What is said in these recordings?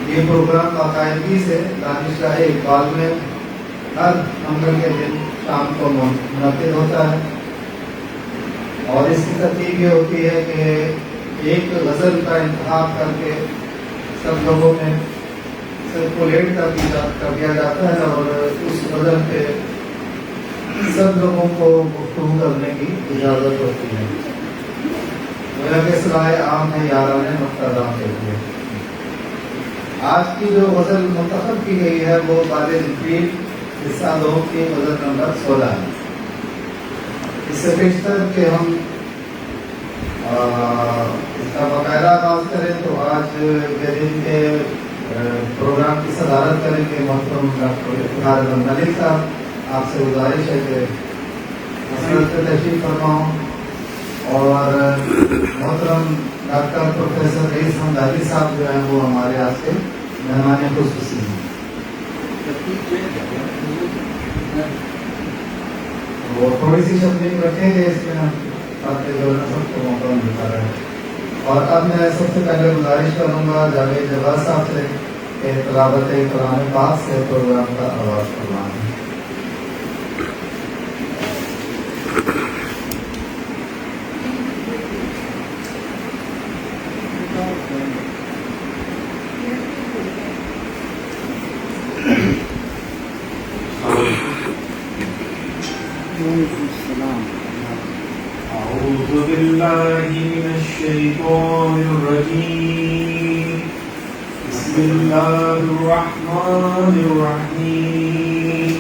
یہ پروگرام باقاعدگی سے دانشگاہ اقبال میں ہر منگل کے دن شام کو منعقد ہوتا ہے، اور اس کی ترتیب یہ ہوتی ہے کہ ایک غزل کا انتخاب کر کے سب لوگوں میں سرکولیٹ کر دیا جاتا ہے، اور اس غزل پہ سب لوگوں کو گفتگو کرنے کی اجازت ہوتی ہے۔ میرا کہ صلاح عام ہے یاران مقتدام کے لیے۔ آج کی جو غزل منتخب کی گئی ہے وہ باد جبریل حصہ 2 کی غزل نمبر 16 ہے۔ اس سے بیشتر کہ ہم اس کا باقاعدہ آغاز کریں تو آج کے دن کے پروگرام کی صدارت کریں گے محترم ڈاکٹر افتخار احمد ملک صاحب۔ آپ سے گزارش ہے کہ مسرت پہ تشریف فرماؤں، اور محترم ڈاکٹر پروفیسر رئیس حمدانی صاحب جو ہیں وہ ہمارے یہاں سے مہمان خصوصی ہیں۔ وہ تھوڑی سی شبنی رکھیں گے اس میں تاکہ جو ہے سب کو موقع ملتا رہے۔ اور اب میں سب سے پہلے گزارش کروں گا جاوید جبار صاحب سے کہ تلاوت قرآن پاک سے پروگرام کا آغاز فرمائیں۔ أعوذ بالله من الشيطان الرجيم. بسم الله الرحمن الرحيم.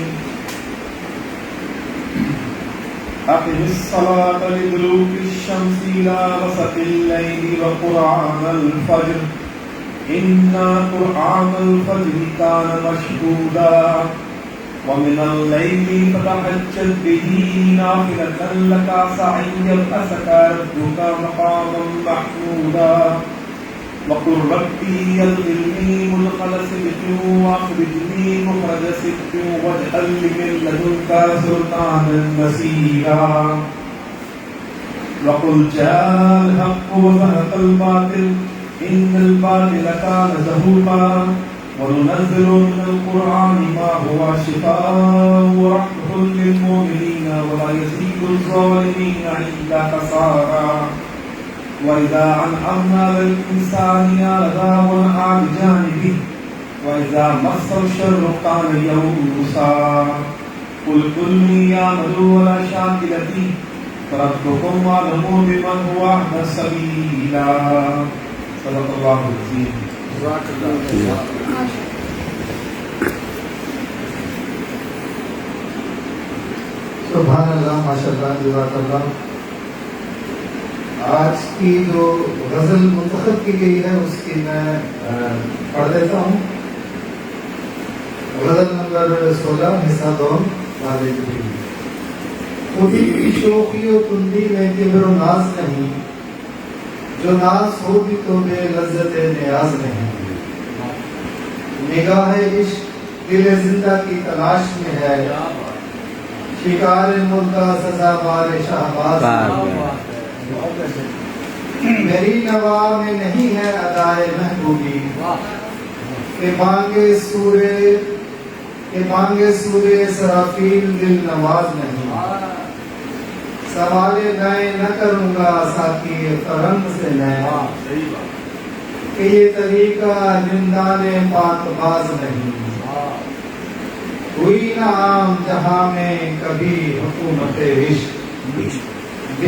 أقم الصلاة لدلوك الشمس إلى غسق الليل وقرآن الفجر إن قرآن الفجر كان مشهودا ومن الليل فتهجد به نافلة لك عسى أن يبعثك ربك مقاما محمودا وقل ربي أدخلني مدخل صدق وأخرجني مخرج صدق واجعل لي من لدنك سلطانا نصيرا وقل جاء الحق وزهق الباطل إن الباطل كان زهوقا وننزل من القرآن ما هو شفاء ورحمة للمؤمنين ولا يزيد الظالمين إلا خسارا وإذا أنعمنا على الإنسان أعرض ونأى بجانبه وإذا مسه الشر كان يئوسا قل كل يعمل على شاكلته فربكم أعلم بمن هو أهدى سبيلا صدق الله العظيم. سبحان اللہ، ماشاء اللہ، جزاک اللہ۔ آج کی جو غزل منتخب کی گئی ہے اس کی میں پڑھ دیتا ہوں۔ غزل نمبر 16 حصہ 2 باد جبریل۔ خودی کی شوخی و تندی میں کبر و ناز نہیں، جو ناز ہو بھی تو بے لذت نیاز نہیں، نگاہ عشق دل زندہ کی تلاش میں ہے، شکار مردہ سزا بار شہباز میری نوا میں نہیں ہے ادائے محبوبی، کہ بانگے سورے سرافیل دل نواز نہیں، سوالے گائے نہ کروں گا ساقی فرنگ سے میں، کہ یہ طریقہ زندان پاک باز نہیں، ہوئی نہ عام جہاں میں کبھی حکومت عشق،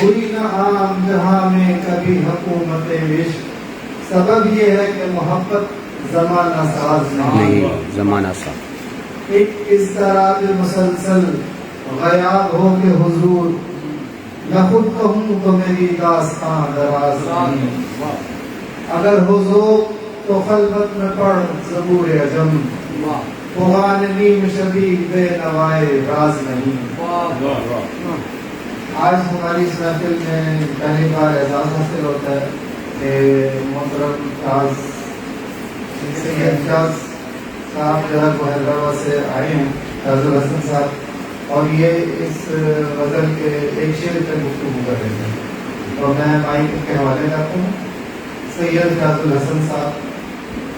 ہوئی نہ عام جہاں میں کبھی حکومت عشق، سبب یہ ہے کہ محبت زمانہ ساز نہیں، زمانہ ساز ایک اضطراب مسلسل غیاب ہو کے حضور، نہ خود کہوں تو میری داستان دراز نہیں، اگر حضور تو خلوت میں پڑھ زبور عجم، فغان نیم شبی بے نوائے راز نہیں۔ آج ہماری اس محفل میں پہلی بار اعزاز حاصل ہوتا ہے کہ محترم سید شاز صاحب جو ہے وہ حیدرآباد سے آئے ہیں، فیض الحسن صاحب، اور یہ اس غزل کے ایک شعر پہ گفتگو کر رہے ہیں، تو میں مائک کے حوالے کرتا ہوں سید فیض الحسن صاحب۔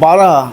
12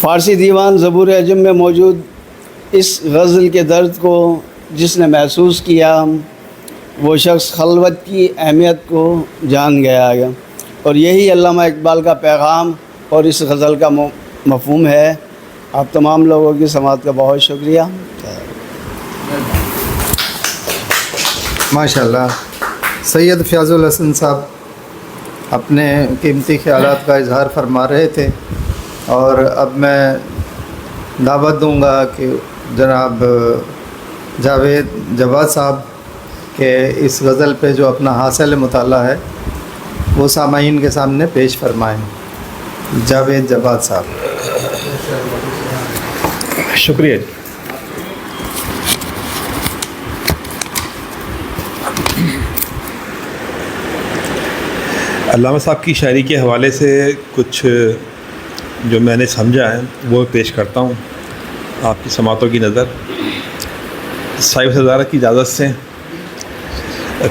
فارسی دیوان زبور اعجم میں موجود اس غزل کے درد کو جس نے محسوس کیا وہ شخص خلوت کی اہمیت کو جان گیا ہے، اور یہی علامہ اقبال کا پیغام اور اس غزل کا مفہوم ہے۔ آپ تمام لوگوں کی سماعت کا بہت شکریہ۔ ماشاءاللہ سید فیاض الحسن صاحب اپنے قیمتی خیالات کا اظہار فرما رہے تھے، اور اب میں دعوت دوں گا کہ جناب جاوید جواد صاحب کے اس غزل پہ جو اپنا حاصل مطالعہ ہے وہ سامعین کے سامنے پیش فرمائیں۔ جاوید جواد صاحب۔ شکریہ۔ علامہ صاحب کی شاعری کے حوالے سے کچھ جو میں نے سمجھا ہے وہ پیش کرتا ہوں آپ کی سماعتوں کی نظر۔ صاحب سزارہ کی اجازت سے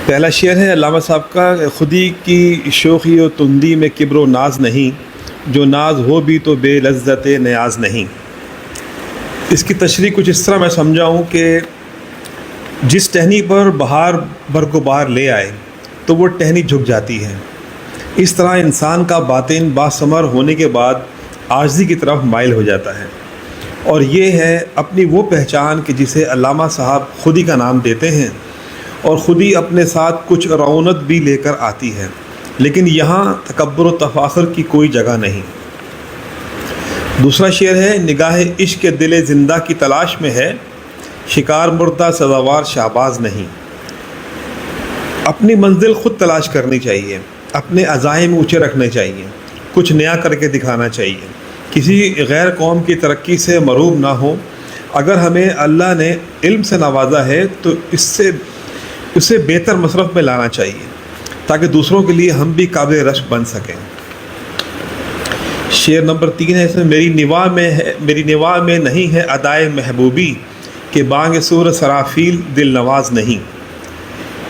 پہلا شعر ہے علامہ صاحب کا: خودی کی شوخی و تندی میں کبر و ناز نہیں، جو ناز ہو بھی تو بے لذت نیاز نہیں۔ اس کی تشریح کچھ اس طرح میں سمجھا ہوں کہ جس ٹہنی پر بہار برگ و بہار لے آئے تو وہ ٹہنی جھک جاتی ہے، اس طرح انسان کا باطن باثمر ہونے کے بعد عاجزی کی طرف مائل ہو جاتا ہے، اور یہ ہے اپنی وہ پہچان کہ جسے علامہ صاحب خودی کا نام دیتے ہیں، اور خودی اپنے ساتھ کچھ رعونت بھی لے کر آتی ہے، لیکن یہاں تکبر و تفاخر کی کوئی جگہ نہیں۔ دوسرا شعر ہے: نگاہ عشق کے دل زندہ کی تلاش میں ہے، شکار مردہ سزاوار شہباز نہیں۔ اپنی منزل خود تلاش کرنی چاہیے، اپنے عزائم اونچے رکھنے چاہیے، کچھ نیا کر کے دکھانا چاہیے، کسی غیر قوم کی ترقی سے مروب نہ ہو۔ اگر ہمیں اللہ نے علم سے نوازا ہے تو اسے بہتر مصرف میں لانا چاہیے تاکہ دوسروں کے لیے ہم بھی قابل رشک بن سکیں۔ شعر نمبر 3 ہے اس میں: میری نواح میں نہیں ہے ادائے محبوبی، کہ بانگ سور سرافیل دل نواز نہیں۔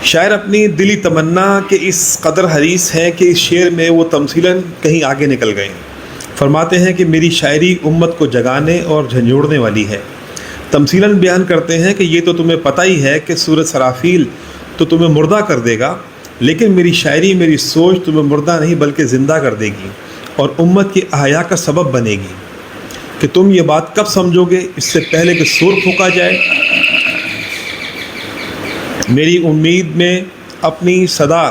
شاعر اپنی دلی تمنا کے اس قدر حریص ہیں کہ اس شعر میں وہ تمثیلاً کہیں آگے نکل گئے۔ فرماتے ہیں کہ میری شاعری امت کو جگانے اور جھنجھوڑنے والی ہے۔ تمثیلاً بیان کرتے ہیں کہ یہ تو تمہیں پتہ ہی ہے کہ سورج سرافیل تو تمہیں مردہ کر دے گا، لیکن میری شاعری، میری سوچ تمہیں مردہ نہیں بلکہ زندہ کر دے گی اور امت کی احیا کا سبب بنے گی۔ کہ تم یہ بات کب سمجھو گے؟ اس سے پہلے کہ سور پھونکا جائے۔ میری امید میں اپنی صدا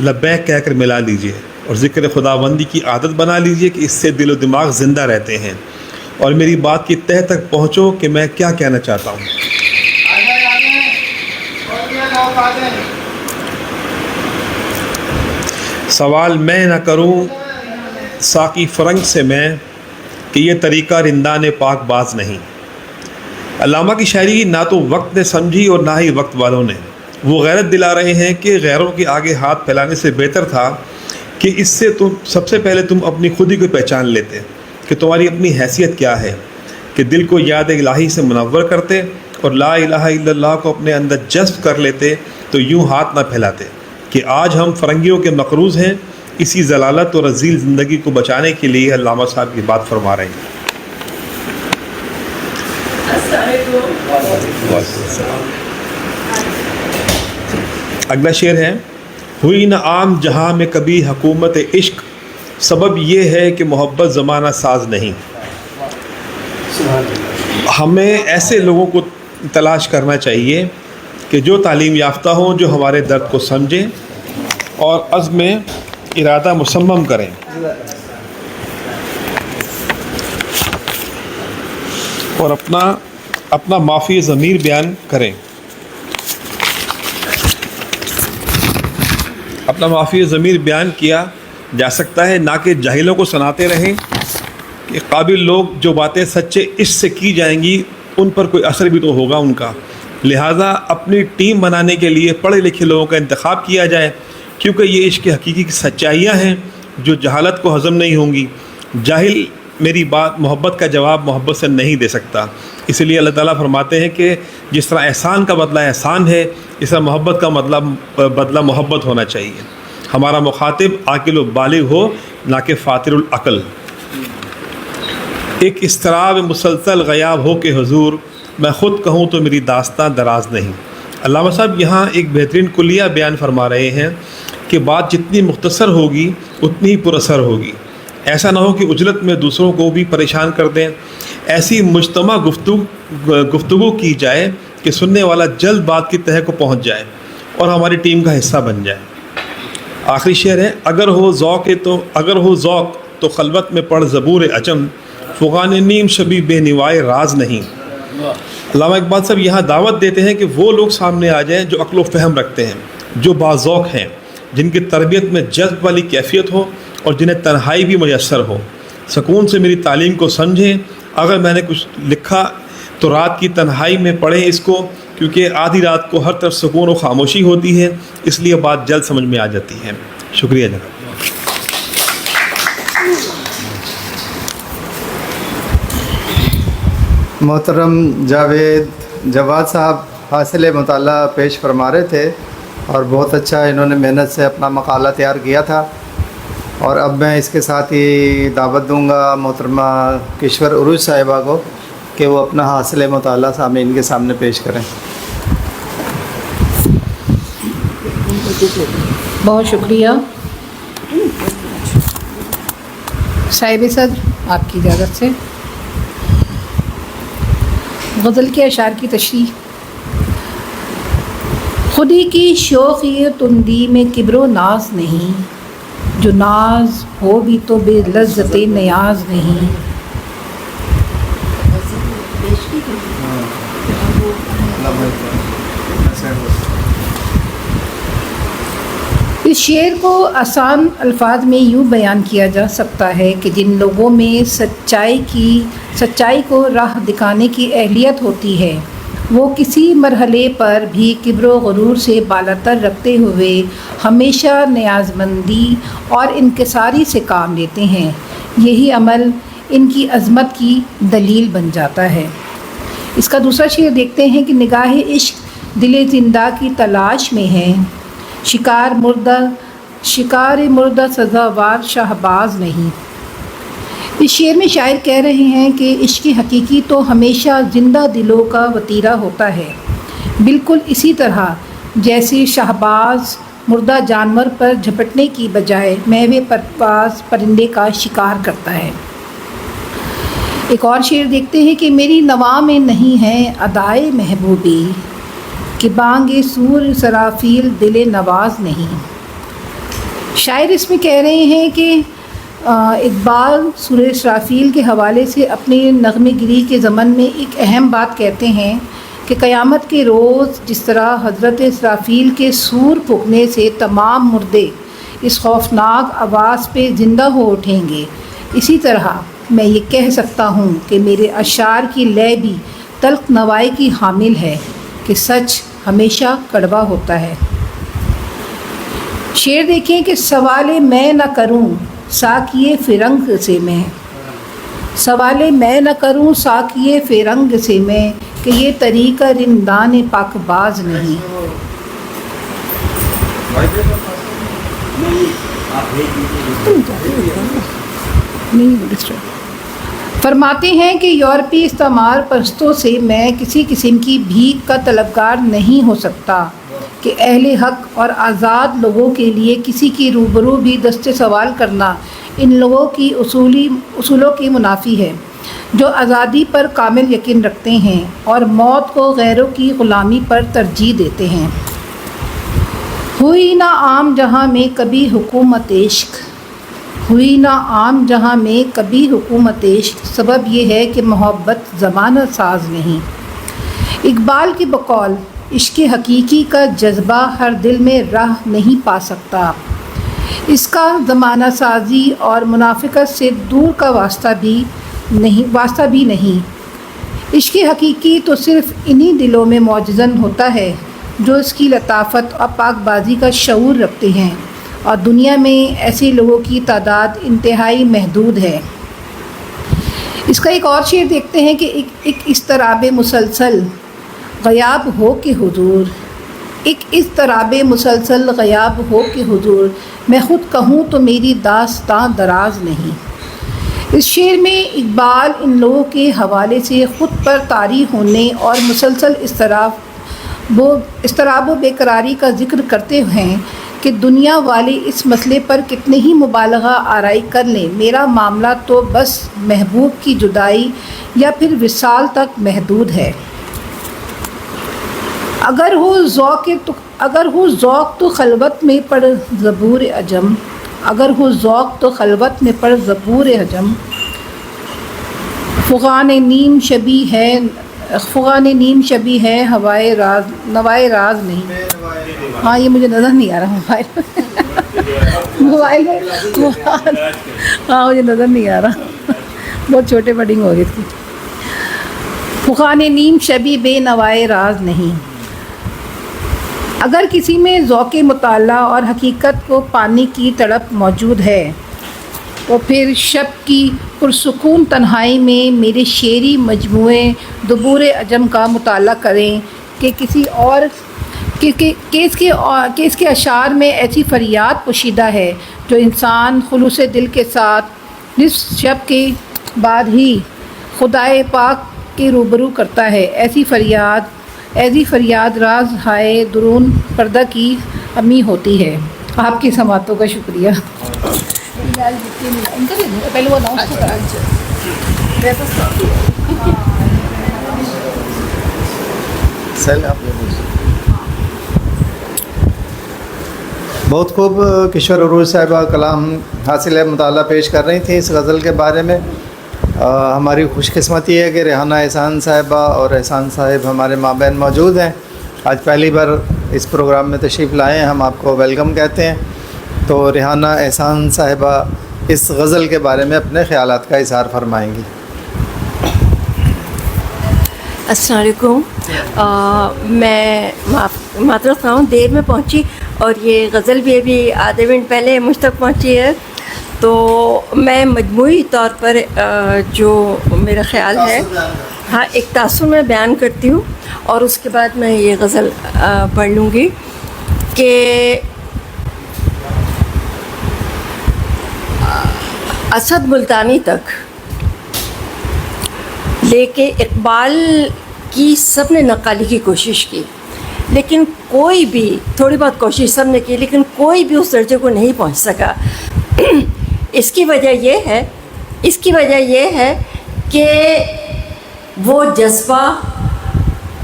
لبیک کہہ کر ملا لیجئے اور ذکر خداوندی کی عادت بنا لیجئے کہ اس سے دل و دماغ زندہ رہتے ہیں، اور میری بات کی تہ تک پہنچو کہ میں کیا کہنا چاہتا ہوں۔ سوال میں نہ کروں ساقی فرنگ سے میں کہ یہ طریقہ رندان پاک باز نہیں۔ علامہ کی شاعری نہ تو وقت نے سمجھی اور نہ ہی وقت والوں نے۔ وہ غیرت دلا رہے ہیں کہ غیروں کے آگے ہاتھ پھیلانے سے بہتر تھا کہ اس سے سب سے پہلے تم اپنی خودی کو پہچان لیتے کہ تمہاری اپنی حیثیت کیا ہے، کہ دل کو یاد الہی سے منور کرتے اور لا الہ الا اللہ کو اپنے اندر جذب کر لیتے تو یوں ہاتھ نہ پھیلاتے کہ آج ہم فرنگیوں کے مقروض ہیں۔ اسی ضلالت اور رذیل زندگی کو بچانے کے لیے علامہ صاحب کی بات فرما رہے ہیں۔ اگلا شعر ہے: ہوئی نہ عام جہاں میں کبھی حکومت عشق، سبب یہ ہے کہ محبت زمانہ ساز نہیں۔ ہمیں ایسے لوگوں کو تلاش کرنا چاہیے کہ جو تعلیم یافتہ ہوں، جو ہمارے درد کو سمجھیں اور عزم ارادہ مصمم کریں۔ اور اپنا معافی ضمیر بیان کریں۔ اپنا معافی ضمیر بیان کیا جا سکتا ہے، نہ کہ جاہلوں کو سناتے رہیں کہ قابل لوگ جو باتیں سچے عشق سے کی جائیں گی ان پر کوئی اثر بھی تو ہوگا ان کا۔ لہٰذا اپنی ٹیم بنانے کے لیے پڑھے لکھے لوگوں کا انتخاب کیا جائے، کیونکہ یہ عشق کی حقیقی سچائیاں ہیں جو جہالت کو ہضم نہیں ہوں گی۔ جاہل میری بات محبت کا جواب محبت سے نہیں دے سکتا، اس لیے اللہ تعالیٰ فرماتے ہیں کہ جس طرح احسان کا بدلہ احسان ہے، اس طرح محبت کا بدلہ محبت ہونا چاہیے۔ ہمارا مخاطب عاقل و بالغ ہو، نہ کہ فاتر العقل۔ ایک اضطراب مسلسل غیاب ہو کہ حضور میں خود کہوں تو میری داستاں دراز نہیں۔ علامہ صاحب یہاں ایک بہترین کلیہ بیان فرما رہے ہیں کہ بات جتنی مختصر ہوگی اتنی ہی پر اثر ہوگی۔ ایسا نہ ہو کہ عجلت میں دوسروں کو بھی پریشان کر دیں۔ ایسی مجتمع گفتگو کی جائے کہ سننے والا جلد بات کی تہہ کو پہنچ جائے اور ہماری ٹیم کا حصہ بن جائے۔ آخری شعر ہے، اگر ہو ذوق تو خلوت میں پڑھ زبور عجم، فغان نیم شبی بے نوائے راز نہیں۔ علامہ اقبال صاحب یہاں دعوت دیتے ہیں کہ وہ لوگ سامنے آ جائیں جو عقل و فہم رکھتے ہیں، جو باذوق ہیں، جن کی تربیت میں جذب والی کیفیت ہو اور جنہیں تنہائی بھی میسر ہو۔ سکون سے میری تعلیم کو سمجھیں، اگر میں نے کچھ لکھا تو رات کی تنہائی میں پڑھیں اس کو، کیونکہ آدھی رات کو ہر طرف سکون و خاموشی ہوتی ہے، اس لیے بات جلد سمجھ میں آ جاتی ہے۔ شکریہ جناب۔ محترم جواد صاحب حاصل مطالعہ پیش فرما رہے تھے اور بہت اچھا انہوں نے محنت سے اپنا مقالہ تیار کیا تھا، اور اب میں اس کے ساتھ ہی دعوت دوں گا محترمہ کشور عروج صاحبہ کو کہ وہ اپنا حاصل مطالعہ سامعین کے سامنے پیش کریں۔ بہت شکریہ صاحب صدر، آپ کی اجازت سے غزل کے اشعار کی تشریح۔ خودی کی شوخی تندی میں کبر و ناز نہیں، جو ناز ہو بھی تو بے لذت نیاز نہیں۔ اس شعر کو آسان الفاظ میں یوں بیان کیا جا سکتا ہے کہ جن لوگوں میں سچائی کو راہ دکھانے کی اہلیت ہوتی ہے، وہ کسی مرحلے پر بھی کبر و غرور سے بالاتر رکھتے ہوئے ہمیشہ نیاز مندی اور انکساری سے کام لیتے ہیں۔ یہی عمل ان کی عظمت کی دلیل بن جاتا ہے۔ اس کا دوسرا شعر دیکھتے ہیں کہ نگاہ عشق دل زندہ کی تلاش میں ہے، شکار مردہ سزاوار شہباز نہیں۔ اس شعر میں شاعر کہہ رہے ہیں کہ عشق حقیقی تو ہمیشہ زندہ دلوں کا وتیرہ ہوتا ہے، بالکل اسی طرح جیسے شہباز مردہ جانور پر جھپٹنے کی بجائے محو پرواز پرندے کا شکار کرتا ہے۔ ایک اور شعر دیکھتے ہیں کہ میری نوا میں نہیں ہے ادائے محبوبی، کہ بانگ سور سرافیل دل نواز نہیں۔ شاعر اس میں کہہ رہے ہیں کہ اقبال سورہ اسرافیل کے حوالے سے اپنی نغمہ گری کے ضمن میں ایک اہم بات کہتے ہیں کہ قیامت کے روز جس طرح حضرت اسرافیل کے سور پھونکنے سے تمام مردے اس خوفناک آواز پہ زندہ ہو اٹھیں گے، اسی طرح میں یہ کہہ سکتا ہوں کہ میرے اشعار کی لے بھی تلخ نوائی کی حامل ہے کہ سچ ہمیشہ کڑوا ہوتا ہے۔ شعر دیکھیں کہ سوال میں نہ کروں ساکیے فرنگ سے میں، سوال میں نہ کروں ساکیے فرنگ سے میں، کہ یہ طریقہ رندان پاک باز نہیں۔ فرماتے ہیں کہ یورپی استعمار پرستوں سے میں کسی قسم کی بھیک کا طلبگار نہیں ہو سکتا کہ اہل حق اور آزاد لوگوں کے لیے کسی کی روبرو بھی دست سوال کرنا ان لوگوں کی اصولوں کی منافی ہے، جو آزادی پر کامل یقین رکھتے ہیں اور موت کو غیروں کی غلامی پر ترجیح دیتے ہیں۔ ہوئی نہ عام جہاں میں کبھی حکومت عشق، ہوئی نہ عام جہاں میں کبھی حکومت عشق، سبب یہ ہے کہ محبت زمانہ ساز نہیں۔ اقبال کی بقول عشق حقیقی کا جذبہ ہر دل میں راہ نہیں پا سکتا، اس کا زمانہ سازی اور منافقت سے دور کا واسطہ بھی نہیں۔ عشق حقیقی تو صرف انہی دلوں میں موجزن ہوتا ہے جو اس کی لطافت اور پاک بازی کا شعور رکھتے ہیں، اور دنیا میں ایسے لوگوں کی تعداد انتہائی محدود ہے۔ اس کا ایک اور شعر دیکھتے ہیں کہ ایک اضطراب مسلسل غیاب ہو کہ حضور، ایک اضطراب مسلسل غیاب ہو کہ حضور، میں خود کہوں تو میری داستاں دراز نہیں۔ اس شعر میں اقبال ان لوگوں کے حوالے سے خود پر طاری ہونے اور مسلسل اضطراب و بیقراری کا ذکر کرتے ہیں کہ دنیا والے اس مسئلے پر کتنے ہی مبالغہ آرائی کر لیں، میرا معاملہ تو بس محبوب کی جدائی یا پھر وصال تک محدود ہے۔ اگر ہو ذوق تو خلوت میں پڑھ زبور عجم، اگر ہو ذوق تو خلوت میں پڑھ زبور عجم، فغان نیم شبی ہے ہوائے راز نوائے راز نہیں۔ ہاں یہ مجھے نظر نہیں آ رہا موبائل ہاں مجھے نظر نہیں آ رہا، بہت چھوٹے بڈنگ ہو گئی تھی۔ فغان نیم شبی بے نوائے راز نہیں۔ اگر کسی میں ذوق مطالعہ اور حقیقت کو پانے کی تڑپ موجود ہے تو پھر شب کی پرسکون تنہائی میں میرے شعری مجموعے دبور عجم کا مطالعہ کریں کہ اس کے اشعار میں ایسی فریاد پوشیدہ ہے جو انسان خلوص دل کے ساتھ نصف شب کے بعد ہی خدائے پاک کے روبرو کرتا ہے۔ ایسی فریاد راز ہائے درون پردہ کی امی ہوتی ہے۔ آپ کی سماعتوں کا شکریہ۔ پہلے وہ بہت خوب کشور عروج صاحبہ کلام حاصل مطالعہ پیش کر رہی تھیں اس غزل کے بارے میں۔ ہماری خوش قسمتی ہے کہ ریحانہ احسان صاحبہ اور احسان صاحب ہمارے مابین موجود ہیں۔ آج پہلی بار اس پروگرام میں تشریف لائے ہیں، ہم آپ کو ویلکم کہتے ہیں۔ تو ریحانہ احسان صاحبہ اس غزل کے بارے میں اپنے خیالات کا اظہار فرمائیں گی۔ السلام علیکم۔ میں معذرت خواہ ہوں، دیر میں پہنچی اور یہ غزل بھی ابھی آدھے منٹ پہلے مجھ تک پہنچی ہے، تو میں مجموعی طور پر جو میرا خیال ہے ہاں ایک تاثر میں بیان کرتی ہوں اور اس کے بعد میں یہ غزل پڑھ لوں گی کہ اسد ملتانی تک لے کے اقبال کی سب نے نقالی کی کوشش کی، لیکن کوئی بھی تھوڑی بہت کوشش سب نے کی، لیکن کوئی بھی اس درجے کو نہیں پہنچ سکا۔ اس کی وجہ یہ ہے کہ وہ جذبہ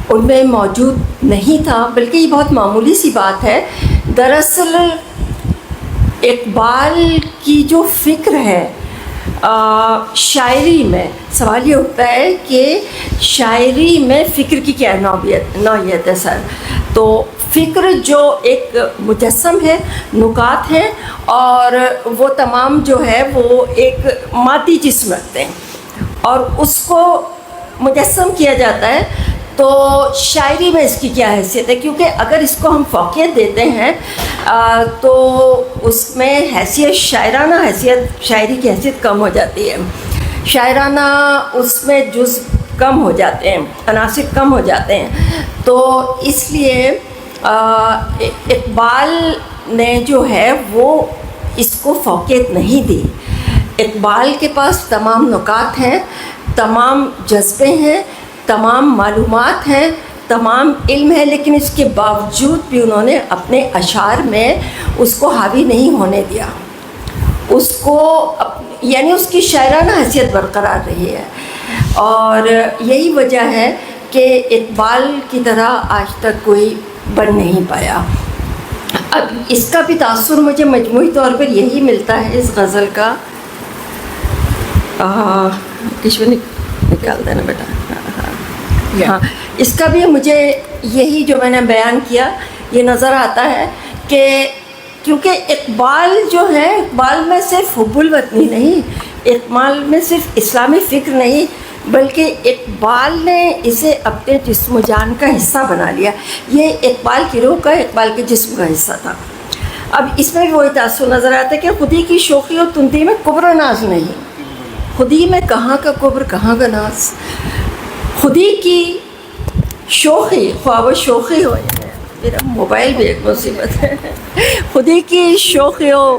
ان میں موجود نہیں تھا، بلکہ یہ بہت معمولی سی بات ہے۔ دراصل اقبال کی جو فکر ہے شاعری میں، سوال یہ اٹھتا ہے کہ شاعری میں فکر کی کیا نوعیت ہے سر؟ تو فکر جو ایک مجسم ہے، نکات ہیں، اور وہ تمام جو ہے وہ ایک مادی جسم رکھتے ہیں اور اس کو مجسم کیا جاتا ہے۔ تو شاعری میں اس کی کیا حیثیت ہے؟ کیونکہ اگر اس کو ہم فوقیت دیتے ہیں تو اس میں حیثیت شاعرانہ حیثیت، شاعری کی حیثیت کم ہو جاتی ہے، شاعرانہ اس میں جزء کم ہو جاتے ہیں، عناصر کم ہو جاتے ہیں۔ تو اس لیے اقبال نے جو ہے وہ اس کو فوقیت نہیں دی۔ اقبال کے پاس تمام نکات ہیں، تمام جذبے ہیں، تمام معلومات ہیں، تمام علم ہے، لیکن اس کے باوجود بھی انہوں نے اپنے اشعار میں اس کو حاوی نہیں ہونے دیا، اس کو یعنی اس کی شاعرانہ حیثیت برقرار رہی ہے۔ اور یہی وجہ ہے کہ اقبال کی طرح آج تک کوئی بن نہیں پایا۔ اب اس کا بھی تاثر مجھے مجموعی طور پر یہی ملتا ہے اس غزل کا۔ کشور نکال دینا بیٹا۔ ہاں، اس کا بھی مجھے یہی جو میں نے بیان کیا یہ نظر آتا ہے کہ کیونکہ اقبال جو ہے، اقبال میں صرف حب الوطنی نہیں، اقبال میں صرف اسلامی فکر نہیں، بلکہ اقبال نے اسے اپنے جسم و جان کا حصہ بنا لیا۔ یہ اقبال کی روح کا، اقبال کے جسم کا حصہ تھا۔ اب اس میں بھی وہی تاثر نظر آتا ہے کہ خودی کی شوخی اور تندی میں کبر و ناز نہیں، خودی میں کہاں کا کبر کہاں کا ناز، خودی کی شوخی، خواب و شوخی ہو، میرا موبائل بھی ایک مصیبت ہے، خودی کی شوخی ہو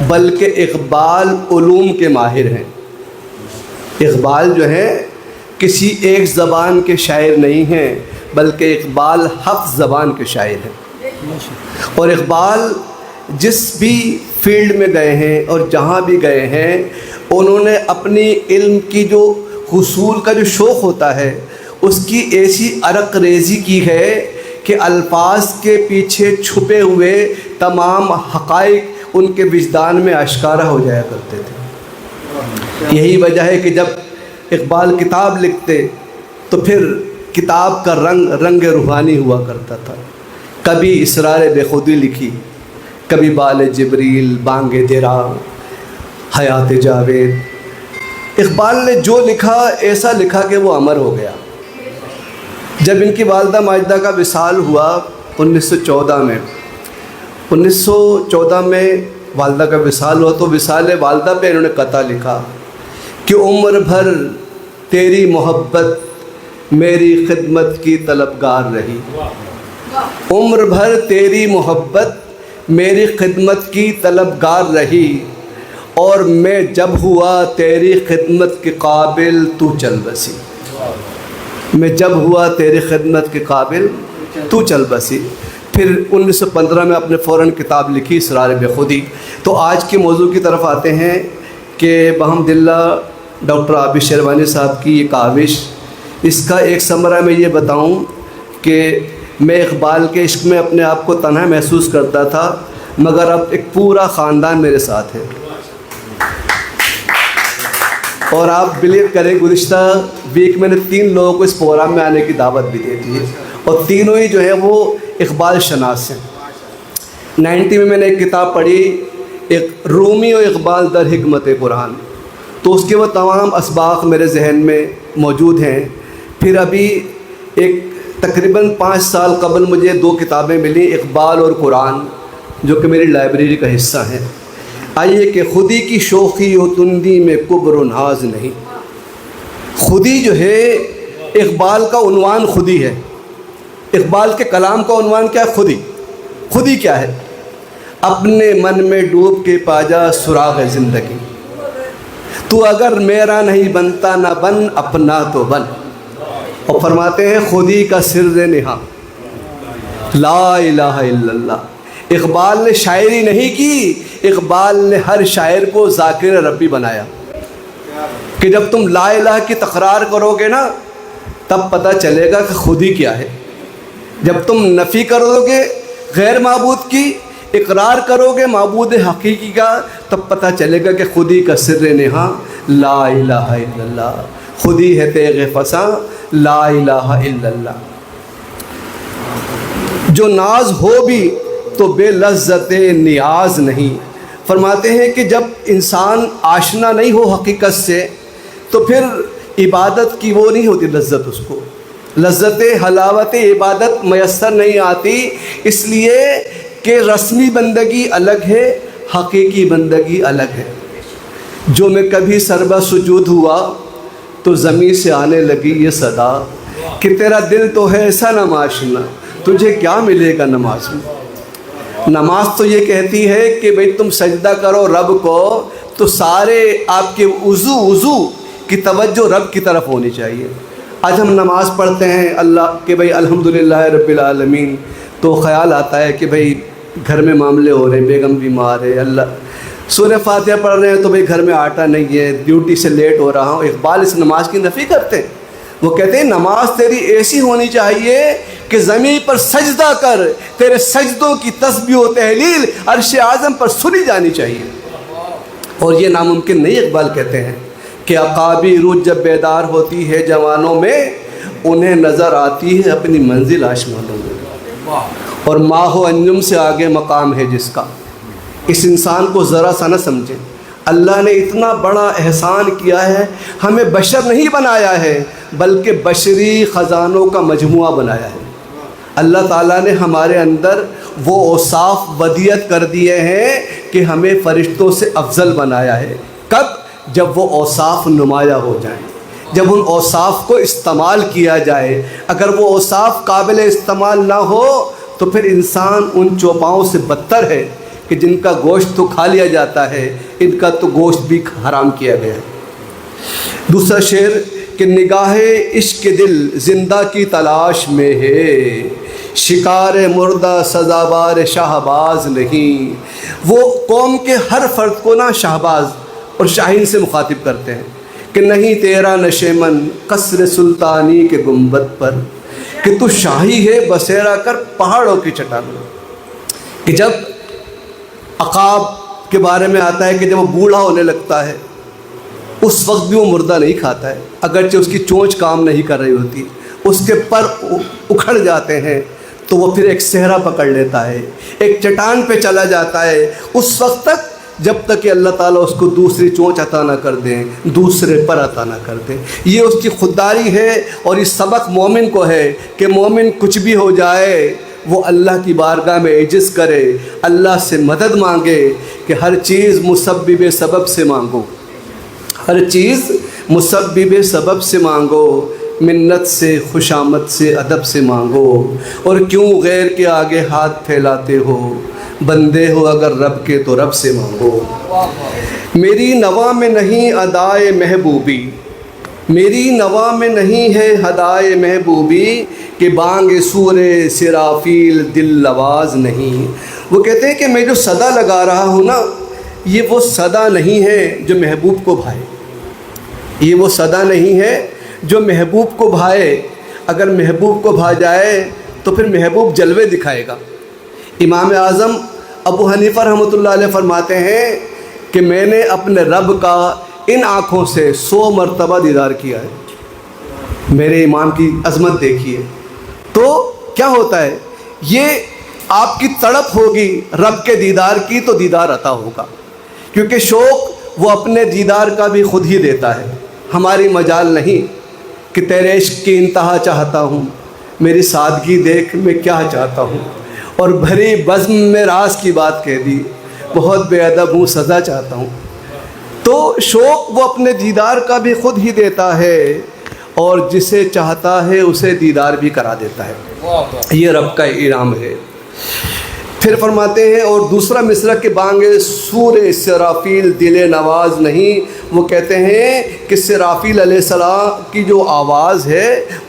بلکہ اقبال علوم کے ماہر ہیں۔ اقبال جو ہے کسی ایک زبان کے شاعر نہیں ہیں، بلکہ اقبال 7 زبان کے شاعر ہیں۔ اور اقبال جس بھی فیلڈ میں گئے ہیں اور جہاں بھی گئے ہیں، انہوں نے اپنی علم کی جو حصول کا جو شوق ہوتا ہے اس کی ایسی عرق ریزی کی ہے کہ الفاظ کے پیچھے چھپے ہوئے تمام حقائق ان کے وجدان میں آشکارا ہو جایا کرتے تھے۔ یہی وجہ ہے کہ جب اقبال کتاب لکھتے تو پھر کتاب کا رنگ روحانی ہوا کرتا تھا۔ کبھی اسرار بے خودی لکھی، کبھی بال جبریل، بانگ درا، حیات جاوید۔ اقبال نے جو لکھا ایسا لکھا کہ وہ امر ہو گیا۔ جب ان کی والدہ ماجدہ کا وصال ہوا 1914 میں والدہ کا وصال ہوا، تو وصال والدہ پہ انہوں نے قطع لکھا کہ عمر بھر تیری محبت میری خدمت کی طلبگار رہی، عمر بھر تیری محبت میری خدمت کی طلبگار رہی، اور میں جب ہوا تیری خدمت کے قابل تو چل بسی، میں جب ہوا تیری خدمت کے قابل تو چل بسی۔ پھر 1915 میں اپنے فوراً کتاب لکھی اسرار بے خودی۔ تو آج کے موضوع کی طرف آتے ہیں کہ بحمداللہ ڈاکٹر عابد شیروانی صاحب کی یہ کاوش، اس کا ایک ثمرہ میں یہ بتاؤں کہ میں اقبال کے عشق میں اپنے آپ کو تنہا محسوس کرتا تھا، مگر اب ایک پورا خاندان میرے ساتھ ہے۔ اور آپ بلیو کریں گزشتہ ویک میں نے 3 لوگوں کو اس پروگرام میں آنے کی دعوت بھی دے دی ہے، اور تینوں ہی جو ہیں وہ اقبال شناس ہیں۔ 90 میں نے ایک کتاب پڑھی، ایک رومی و اقبال در حکمت قرآن، تو اس کے وہ تمام اسباق میرے ذہن میں موجود ہیں۔ پھر ابھی ایک تقریباً 5 سال قبل مجھے 2 کتابیں ملی، اقبال اور قرآن، جو کہ میری لائبریری کا حصہ ہیں۔ آئیے کہ خودی کی شوخی و تندی میں کبر و ناز نہیں۔ خودی جو ہے اقبال کا عنوان خودی ہے، اقبال کے کلام کا عنوان کیا ہے؟ خودی۔ خودی کیا ہے؟ اپنے من میں ڈوب کے پا جا سراغ زندگی، تو اگر میرا نہیں بنتا نہ بن، اپنا تو بن۔ اور فرماتے ہیں خودی کا سر نہا لا الہ الا اللہ۔ اقبال نے شاعری نہیں کی، اقبال نے ہر شاعر کو ذاکر ربی بنایا کہ جب تم لا الہ کی تقرار کرو گے نا تب پتہ چلے گا کہ خودی کیا ہے۔ جب تم نفی کرو گے غیر معبود کی، اقرار کرو گے معبود حقیقی کا، تب پتہ چلے گا کہ خودی کا سر نہا لا الہ الا اللہ، خودی ہے تیغ فساں لا الہ الا اللہ۔ جو ناز ہو بھی تو بے لذت نیاز نہیں۔ فرماتے ہیں کہ جب انسان آشنا نہیں ہو حقیقت سے تو پھر عبادت کی وہ نہیں ہوتی لذت، اس کو لذت حلاوت عبادت میسر نہیں آتی، اس لیے کہ رسمی بندگی الگ ہے، حقیقی بندگی الگ ہے۔ جو میں کبھی سربہ سجود ہوا تو زمین سے آنے لگی یہ صدا کہ تیرا دل تو ہے ایسا نماشنا، تجھے کیا ملے گا نماز میں۔ نماز تو یہ کہتی ہے کہ بھئی تم سجدہ کرو رب کو، تو سارے آپ کے وضو کی توجہ رب کی طرف ہونی چاہیے۔ آج ہم نماز پڑھتے ہیں اللہ کہ بھئی الحمدللہ رب العالمین، تو خیال آتا ہے کہ بھئی گھر میں معاملے ہو رہے ہیں، بیگم بیمار ہے، اللہ سورہ فاتحہ پڑھ رہے ہیں تو بھئی گھر میں آٹا نہیں ہے، ڈیوٹی سے لیٹ ہو رہا ہوں۔ اقبال اس نماز کی نفی کرتے ہیں، وہ کہتے ہیں نماز تیری ایسی ہونی چاہیے کہ زمین پر سجدہ کر، تیرے سجدوں کی تسبیح و تحلیل عرش اعظم پر سنی جانی چاہیے۔ اور یہ ناممکن نہیں، اقبال کہتے ہیں کہ عقابی روح جب بیدار ہوتی ہے جوانوں میں، انہیں نظر آتی ہے اپنی منزل آسمانوں میں، اور ماہ و انجم سے آگے مقام ہے جس کا۔ اس انسان کو ذرا سا نہ سمجھیں، اللہ نے اتنا بڑا احسان کیا ہے، ہمیں بشر نہیں بنایا ہے بلکہ بشری خزانوں کا مجموعہ بنایا ہے۔ اللہ تعالیٰ نے ہمارے اندر وہ اوصاف ودیت کر دیے ہیں کہ ہمیں فرشتوں سے افضل بنایا ہے۔ کب؟ جب وہ اوصاف نمایاں ہو جائیں، جب ان اوصاف کو استعمال کیا جائے۔ اگر وہ اوصاف قابل استعمال نہ ہو تو پھر انسان ان چوپاؤں سے بدتر ہے کہ جن کا گوشت تو کھا لیا جاتا ہے، ان کا تو گوشت بھی حرام کیا گیا ہے۔ دوسرا شعر کہ نگاہ عشق دل زندہ کی تلاش میں ہے، شکار مردہ سزاوار شہباز نہیں۔ وہ قوم کے ہر فرد کو نا شہباز اور شاہین سے مخاطب کرتے ہیں کہ نہیں تیرا نشیمن قصر سلطانی کے گنبد پر، کہ تو شاہی ہے بسیرا کر پہاڑوں کی چٹانوں۔ کہ جب عقاب کے بارے میں آتا ہے کہ جب وہ بوڑھا ہونے لگتا ہے اس وقت بھی وہ مردہ نہیں کھاتا ہے، اگرچہ اس کی چونچ کام نہیں کر رہی ہوتی، اس کے پر اکھڑ جاتے ہیں تو وہ پھر ایک صحرا پکڑ لیتا ہے، ایک چٹان پہ چلا جاتا ہے اس وقت تک جب تک کہ اللہ تعالیٰ اس کو دوسری چونچ عطا نہ کر دیں، دوسرے پر عطا نہ کر دیں۔ یہ اس کی خودداری ہے، اور یہ سبق مومن کو ہے کہ مومن کچھ بھی ہو جائے وہ اللہ کی بارگاہ میں عجز کرے، اللہ سے مدد مانگے کہ ہر چیز مسبب سبب سے مانگو، ہر چیز مسبب سبب سے مانگو، منت سے خوشامد سے ادب سے مانگو، اور کیوں غیر کے آگے ہاتھ پھیلاتے ہو، بندے ہو اگر رب کے تو رب سے مانگو۔ میری نوا میں نہیں ادائے محبوبی، میری نوا میں نہیں ہے ہدائے محبوبی، کہ بانگ سور سرافیل دل لواز نہیں۔ وہ کہتے ہیں کہ میں جو صدا لگا رہا ہوں نا، یہ وہ صدا نہیں ہے جو محبوب کو بھائے، یہ وہ صدا نہیں ہے جو محبوب کو بھائے۔ اگر محبوب کو بھا جائے تو پھر محبوب جلوے دکھائے گا۔ امام اعظم ابو حنیفہ رحمۃ اللہ علیہ فرماتے ہیں کہ میں نے اپنے رب کا ان آنکھوں سے 100 مرتبہ دیدار کیا ہے۔ میرے امام کی عظمت دیکھیے۔ تو کیا ہوتا ہے، یہ آپ کی تڑپ ہوگی رب کے دیدار کی تو دیدار عطا ہوگا، کیونکہ شوق وہ اپنے دیدار کا بھی خود ہی دیتا ہے۔ ہماری مجال نہیں کہ تیرے عشق کی انتہا چاہتا ہوں، میری سادگی دیکھ میں کیا چاہتا ہوں، اور بھری بزم میں راز کی بات کہہ دی، بہت بے ادب ہوں سزا چاہتا ہوں۔ تو شوق وہ اپنے دیدار کا بھی خود ہی دیتا ہے، اور جسے چاہتا ہے اسے دیدار بھی کرا دیتا ہے۔ یہ رب کا انعام ہے۔ پھر فرماتے ہیں اور دوسرا مصرع کہ بانگ سور سرافیل دل نواز نہیں۔ وہ کہتے ہیں کہ سرافیل علیہ السلام کی جو آواز ہے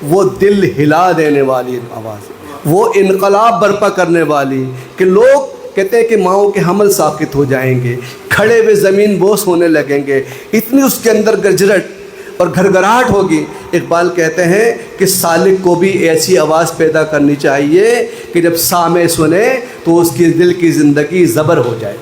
وہ دل ہلا دینے والی آواز ہے، وہ انقلاب برپا کرنے والی، کہ لوگ کہتے ہیں کہ ماؤں کے حمل ساقط ہو جائیں گے، کھڑے ہوئے زمین بوس ہونے لگیں گے، اتنی اس کے اندر گرجرٹ اور گھرگھراہٹ ہوگی۔ اقبال کہتے ہیں کہ سالک کو بھی ایسی آواز پیدا کرنی چاہیے کہ جب سامع سنے تو اس کی دل کی زندگی زبر ہو جائے۔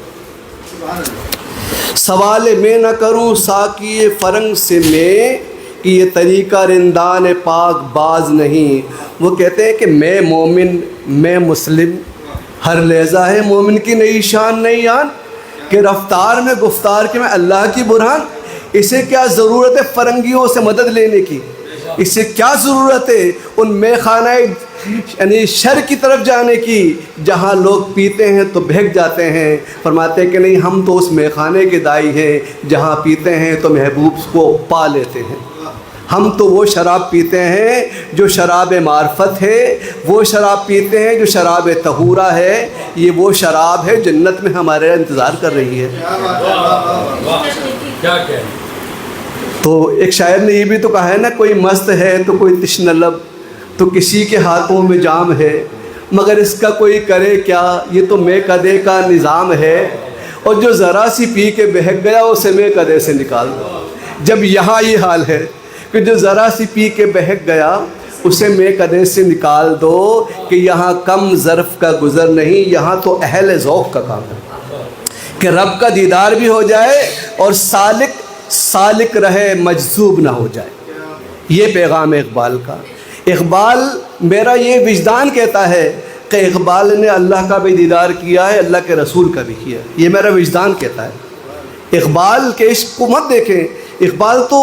سوال میں نہ کروں ساقی فرنگ سے میں، کہ یہ طریقہ رندان پاک باز نہیں۔ وہ کہتے ہیں کہ میں مومن، میں مسلم، ہر لہجہ ہے مومن کی نئی شان نئی آن، کہ رفتار میں گفتار کے میں اللہ کی برہان۔ اسے کیا ضرورت ہے فرنگیوں سے مدد لینے کی، اسے کیا ضرورت ہے ان میں خانہ یعنی شر کی طرف جانے کی جہاں لوگ پیتے ہیں تو بہک جاتے ہیں۔ فرماتے ہیں کہ نہیں، ہم تو اس میخانے کے دائی ہیں جہاں پیتے ہیں تو محبوب کو پا لیتے ہیں۔ ہم تو وہ شراب پیتے ہیں جو شراب معرفت ہے، وہ شراب پیتے ہیں جو شراب طہورہ ہے، یہ وہ شراب ہے جنت میں ہمارے انتظار کر رہی ہے۔ تو ایک شاعر نے یہ بھی تو کہا ہے نا، کوئی مست ہے تو کوئی تشنہ لب، تو کسی کے ہاتھوں میں جام ہے، مگر اس کا کوئی کرے کیا، یہ تو میں کدے کا نظام ہے، اور جو ذرا سی پی کے بہک گیا اسے میں کدے سے نکال دو۔ جب یہاں یہ حال ہے کہ جو ذرا سی پی کے بہک گیا اسے میں کدے سے نکال دو، کہ یہاں کم ظرف کا گزر نہیں، یہاں تو اہل ذوق کا کام ہے کہ رب کا دیدار بھی ہو جائے اور سالک رہے، مجذوب نہ ہو جائے۔ یہ پیغام ہے اقبال کا۔ اقبال میرا یہ وجدان کہتا ہے کہ اقبال نے اللہ کا بھی دیدار کیا ہے، اللہ کے رسول کا بھی کیا ہے، یہ میرا وجدان کہتا ہے۔ اقبال کے عشق کو مت دیکھیں، اقبال تو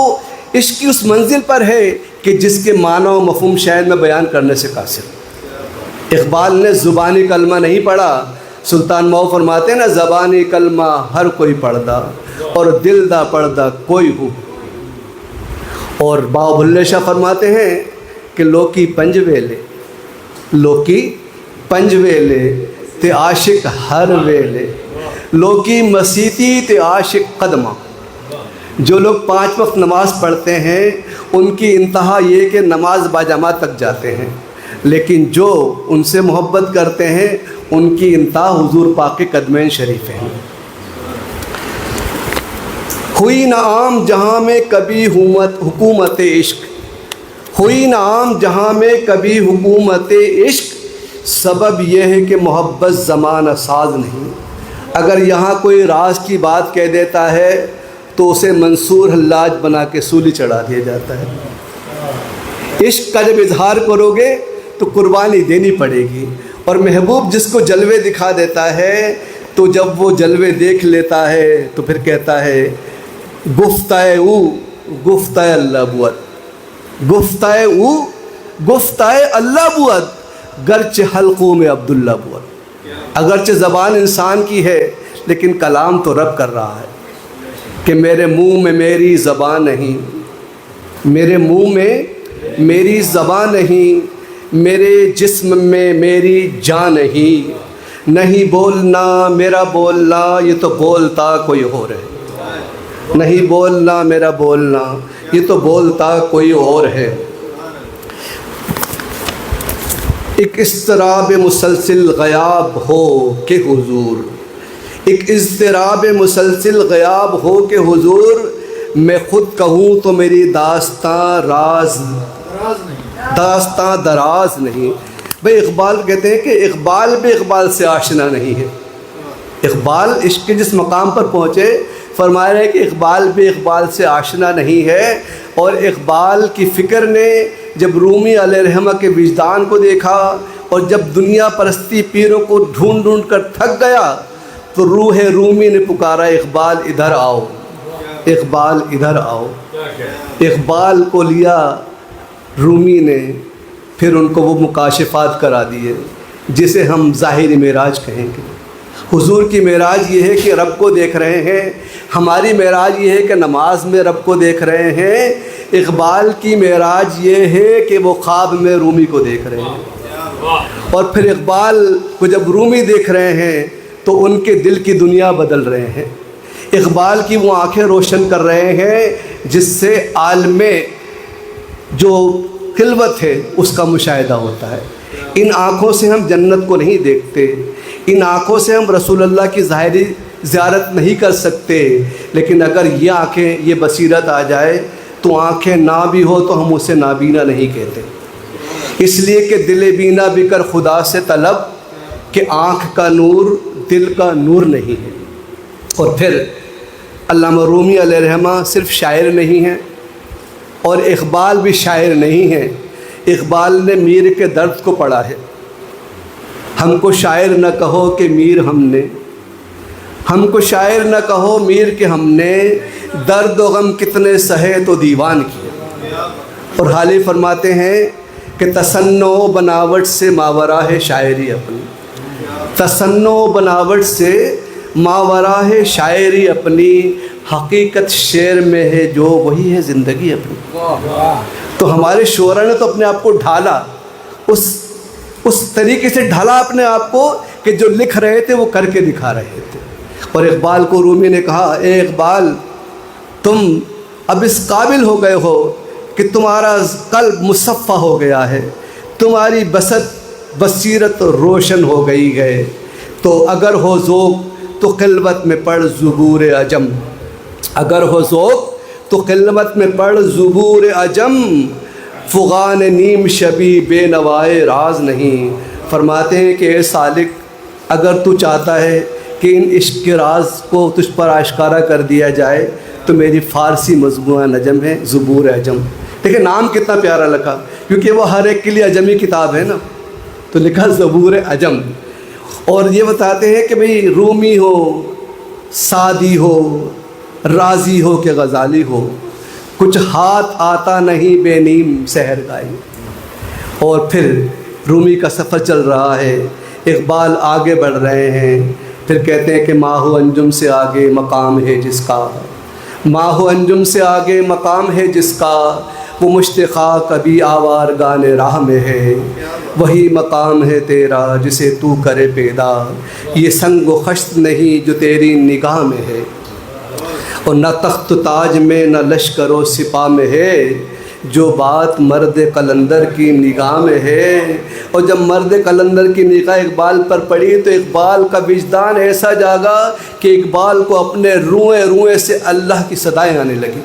عشق کی اس منزل پر ہے کہ جس کے معنی و مفہوم شاید میں بیان کرنے سے قاصر۔ اقبال نے زبانی کلمہ نہیں پڑھا، سلطان مئو فرماتے ہیں نا، زبانی کلمہ ہر کوئی پڑھدا اور دل دا پڑھدا کوئی ہو۔ اور باو بھلے شاہ فرماتے ہیں کہ لوکی پنج ویلے تے عاشق ہر ویلے، لوکی مسیتی تے عاشق قدمہ. جو لوگ 5 وقت نماز پڑھتے ہیں ان کی انتہا یہ کہ نماز باجماعت تک جاتے ہیں، لیکن جو ان سے محبت کرتے ہیں ان کی انتہا حضور پاک کے قدمین شریف ہیں. ہوئی نہ عام جہاں میں کبھی حکومت عشق، ہوئی نہ عام جہاں میں کبھی حکومت عشق، سبب یہ ہے کہ محبت زمانہ ساز نہیں. اگر یہاں کوئی راز کی بات کہہ دیتا ہے تو اسے منصور حلاج بنا کے سولی چڑھا دیا جاتا ہے. عشق کا جب اظہار کرو گے تو قربانی دینی پڑے گی. اور محبوب جس کو جلوے دکھا دیتا ہے تو جب وہ جلوے دیکھ لیتا ہے تو پھر کہتا ہے گفتہ او گفتہ اللہ بود، گفتہ او گفتہ اللہ بود، گرچہ حلقوں میں عبداللہ بود. اگرچہ زبان انسان کی ہے لیکن کلام تو رب کر رہا ہے کہ میرے منہ میں میری زبان نہیں، میرے منہ میں میری زبان نہیں، میرے جسم میں میری جان نہیں. نہیں بولنا میرا بولنا یہ تو بولتا کوئی اور ہے، نہیں بولنا میرا بولنا یہ تو بولتا کوئی اور ہے. ایک اضطراب مسلسل غیاب ہو کہ حضور، ایک اضطراب مسلسل غیاب ہو کہ حضور، میں خود کہوں تو میری داستان داستان دراز نہیں. بھئی اقبال کہتے ہیں کہ اقبال بھی اقبال سے آشنا نہیں ہے. اقبال عشق کے جس مقام پر پہنچے فرما رہے ہیں کہ اقبال بھی اقبال سے آشنا نہیں ہے. اور اقبال کی فکر نے جب رومی علیہ رحمہ کے وجدان کو دیکھا اور جب دنیا پرستی پیروں کو ڈھونڈ ڈھونڈ کر تھک گیا تو روح رومی نے پکارا اقبال ادھر آؤ، اقبال ادھر آؤ. اقبال کو لیا رومی نے، پھر ان کو وہ مکاشفات کرا دیے جسے ہم ظاہری معراج کہیں گے. حضور کی معراج یہ ہے کہ رب کو دیکھ رہے ہیں، ہماری معراج یہ ہے کہ نماز میں رب کو دیکھ رہے ہیں. اقبال کی معراج یہ ہے کہ وہ خواب میں رومی کو دیکھ رہے ہیں. اور پھر اقبال کو جب رومی دیکھ رہے ہیں تو ان کے دل کی دنیا بدل رہے ہیں. اقبال کی وہ آنکھیں روشن کر رہے ہیں جس سے عالم جو خلوت ہے اس کا مشاہدہ ہوتا ہے. ان آنکھوں سے ہم جنت کو نہیں دیکھتے، ان آنکھوں سے ہم رسول اللہ کی ظاہری زیارت نہیں کر سکتے، لیکن اگر یہ آنکھیں یہ بصیرت آ جائے تو آنکھیں نہ بھی ہو تو ہم اسے نابینا نہیں کہتے. اس لیے کہ دل بینا بھی کر خدا سے طلب کہ آنکھ کا نور دل کا نور نہیں ہے. اور پھر علامہ رومی علیہ رحمہ صرف شاعر نہیں ہیں اور اقبال بھی شاعر نہیں ہیں. اقبال نے میر کے درد کو پڑھا ہے. ہم کو شاعر نہ کہو کہ میر ہم نے، ہم کو شاعر نہ کہو میر کہ ہم نے، درد و غم کتنے سہے تو دیوان کیے. اور حالی فرماتے ہیں کہ تصنع و بناوٹ سے ماورا ہے شاعری اپنی، تصنع و بناوٹ سے ماورا ہے شاعری اپنی، حقیقت شعر میں ہے جو وہی ہے زندگی اپنی. تو ہمارے شعراء نے تو اپنے آپ کو ڈھالا، اس طریقے سے ڈھالا اپنے آپ کو کہ جو لکھ رہے تھے وہ کر کے دکھا رہے تھے. اور اقبال کو رومی نے کہا اے اقبال تم اب اس قابل ہو گئے ہو کہ تمہارا قلب مصفہ ہو گیا ہے، تمہاری بصیرت روشن ہو گئی ہے. تو اگر ہو ذوق تو خلوت میں پڑھ زبور عجم، اگر ہو ذوق تو خلوت میں پڑھ زبور عجم، فغان نیم شبی بے نوائے راز نہیں. فرماتے ہیں کہ اے سالک اگر تو چاہتا ہے کہ ان عشق کے راز کو تجھ پر آشکارا کر دیا جائے تو میری فارسی مجموعہ نجم ہے زبور عجم. دیکھیں نام کتنا پیارا لکھا، کیونکہ وہ ہر ایک کے لیے عجمی کتاب ہے نا، تو لکھا زبور عجم. اور یہ بتاتے ہیں کہ بھئی رومی ہو، سعدی ہو، رازی ہو کہ غزالی ہو، کچھ ہاتھ آتا نہیں بے نیم سحر گائی. اور پھر رومی کا سفر چل رہا ہے، اقبال آگے بڑھ رہے ہیں. پھر کہتے ہیں کہ ماہ و انجم سے آگے مقام ہے جس کا، ماہ و انجم سے آگے مقام ہے جس کا، وہ مشت خاک ابھی آوارگان راہ میں ہے، وہی مقام ہے تیرا جسے تو کرے پیدا، یہ سنگ و خشت نہیں جو تیری نگاہ میں ہے، اور نہ تخت و تاج میں نہ لشکر و سپاہ میں ہے، جو بات مرد قلندر کی نگاہ میں ہے۔ اور جب مرد قلندر کی نگاہ اقبال پر پڑی تو اقبال کا وجدان ایسا جاگا کہ اقبال کو اپنے روئیں روئیں سے اللہ کی صدائیں آنے لگی۔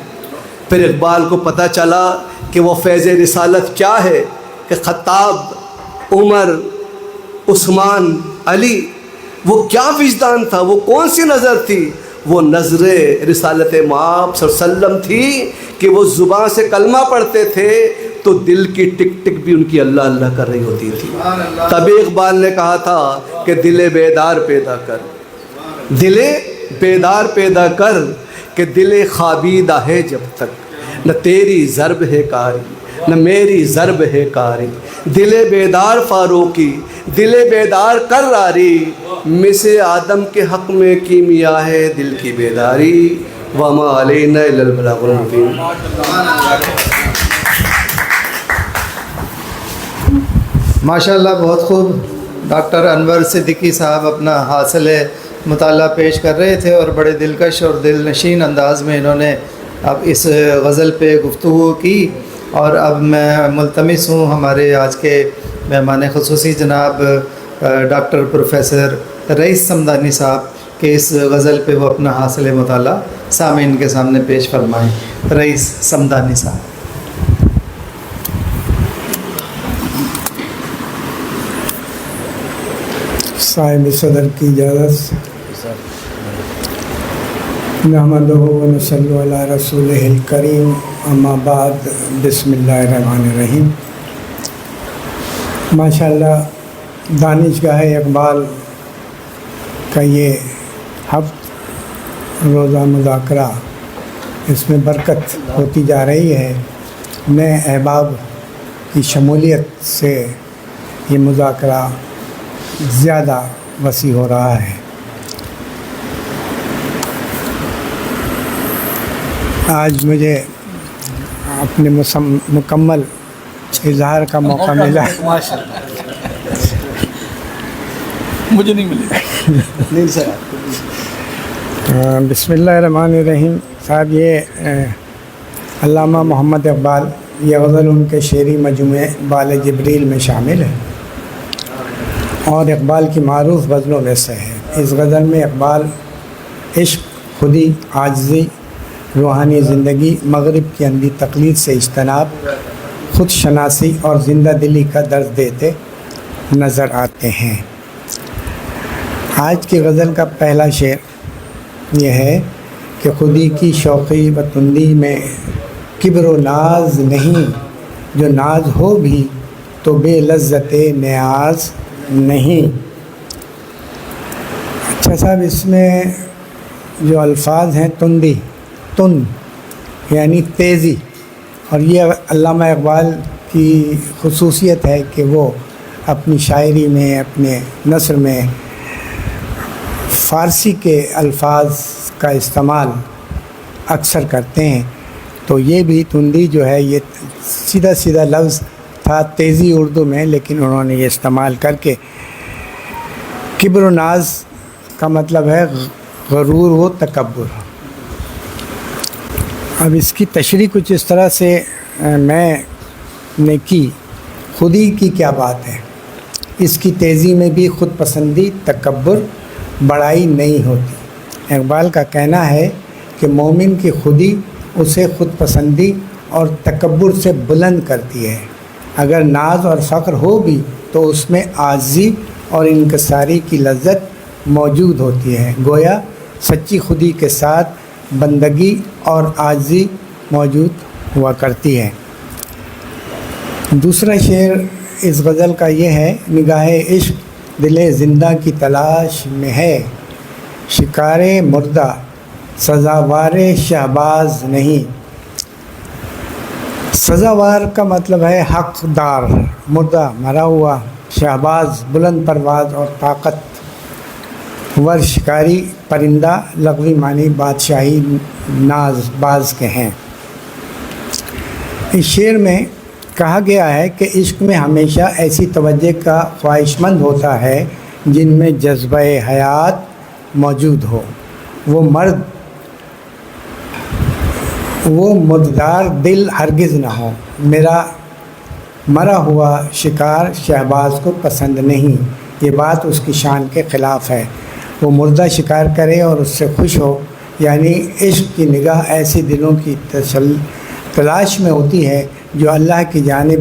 پھر اقبال کو پتہ چلا کہ وہ فیض رسالت کیا ہے، کہ خطاب، عمر، عثمان، علی، وہ کیا وجدان تھا، وہ کون سی نظر تھی؟ وہ نظر رسالت مآب صلی اللہ علیہ وسلم تھی کہ وہ زبان سے کلمہ پڑھتے تھے تو دل کی ٹک ٹک بھی ان کی اللہ اللہ کر رہی ہوتی تھی۔ تبھی اقبال نے کہا تھا کہ دل بیدار پیدا کر، دل بیدار پیدا کر، کہ دل خوابیدہ ہے جب تک، نہ تیری ضرب ہے کاری نہ میری ضرب ہے کاری، دل بیدار فاروقی دل بیدار کر راری، مس آدم کے حق میں کیمیا ہے دل کی بیداری، وما علینا الا البلاغ المبین۔ ماشاءاللہ، بہت خوب ڈاکٹر انور صدیقی صاحب اپنا حاصل مطالعہ پیش کر رہے تھے، اور بڑے دلکش اور دل نشین انداز میں انہوں نے اب اس غزل پہ گفتگو کی۔ اور اب میں ملتمس ہوں ہمارے آج کے مہمان خصوصی جناب ڈاکٹر پروفیسر رئیس صمدانی صاحب کہ اس غزل پہ وہ اپنا حاصل مطالعہ سامعین کے سامنے پیش فرمائیں۔ رئیس صمدانی صاحب۔ صاحب صدر کی اجازت سے نحمدہ و نصلی علی رسولہ الکریم، اما بعد، بسم اللہ الرحمن الرحیم۔ ماشاءاللہ، دانشگاہ اقبال کا یہ ہفت روزہ مذاکرہ، اس میں برکت ہوتی جا رہی ہے۔ نئے احباب کی شمولیت سے یہ مذاکرہ زیادہ وسیع ہو رہا ہے۔ آج مجھے اپنے مکمل اظہار کا موقع ملا۔ مجھے نہیں ملے گا۔ بسم اللہ الرحمن الرحیم۔ صاحب، یہ علامہ محمد اقبال، یہ غزل ان کے شعری مجموعے بال جبریل میں شامل ہے اور اقبال کی معروف غزلوں میں سے ہے۔ اس غزل میں اقبال عشق، خودی، عاجزی، روحانی زندگی، مغرب کی اندھی تقلید سے اجتناب، خود شناسی اور زندہ دلی کا درس دیتے نظر آتے ہیں۔ آج کی غزل کا پہلا شعر یہ ہے کہ خودی کی شوقی و تندی میں کبر و ناز نہیں، جو ناز ہو بھی تو بے لذت نیاز نہیں۔ اچھا صاحب، اس میں جو الفاظ ہیں تندی، تند یعنی تیزی، اور یہ علامہ اقبال کی خصوصیت ہے کہ وہ اپنی شاعری میں، اپنے نثر میں فارسی کے الفاظ کا استعمال اکثر کرتے ہیں۔ تو یہ بھی تندی جو ہے، یہ سیدھا سیدھا لفظ تھا تیزی اردو میں، لیکن انہوں نے یہ استعمال کر کے کبر و ناز کا مطلب ہے غرور و تکبر۔ اب اس کی تشریح کچھ اس طرح سے میں نے کی، خودی کی کیا بات ہے، اس کی تیزی میں بھی خود پسندی، تکبر، بڑائی نہیں ہوتی۔ اقبال کا کہنا ہے کہ مومن کی خودی اسے خود پسندی اور تکبر سے بلند کرتی ہے، اگر ناز اور فخر ہو بھی تو اس میں عاجزی اور انکساری کی لذت موجود ہوتی ہے، گویا سچی خودی کے ساتھ بندگی اور عاجزی موجود ہوا کرتی ہے۔ دوسرا شعر اس غزل کا یہ ہے، نگاہ عشق دل زندہ کی تلاش میں ہے، شکار مردہ سزاوار شہباز نہیں۔ سزاوار کا مطلب ہے حقدار، مردہ مرا ہوا، شہباز بلند پرواز اور طاقت ور، شکاری پرندہ لغوی معنی بادشاہی ناز باز کے ہیں۔ اس شعر میں کہا گیا ہے کہ عشق میں ہمیشہ ایسی توجہ کا خواہش مند ہوتا ہے جن میں جذبہ حیات موجود ہو. وہ مردار دل ہرگز نہ ہو. میرا مرا ہوا شکار شہباز کو پسند نہیں. یہ بات اس کی شان کے خلاف ہے. وہ مردہ شکار کرے اور اس سے خوش ہو. یعنی عشق کی نگاہ ایسے دلوں کی تلاش میں ہوتی ہے جو اللہ کی جانب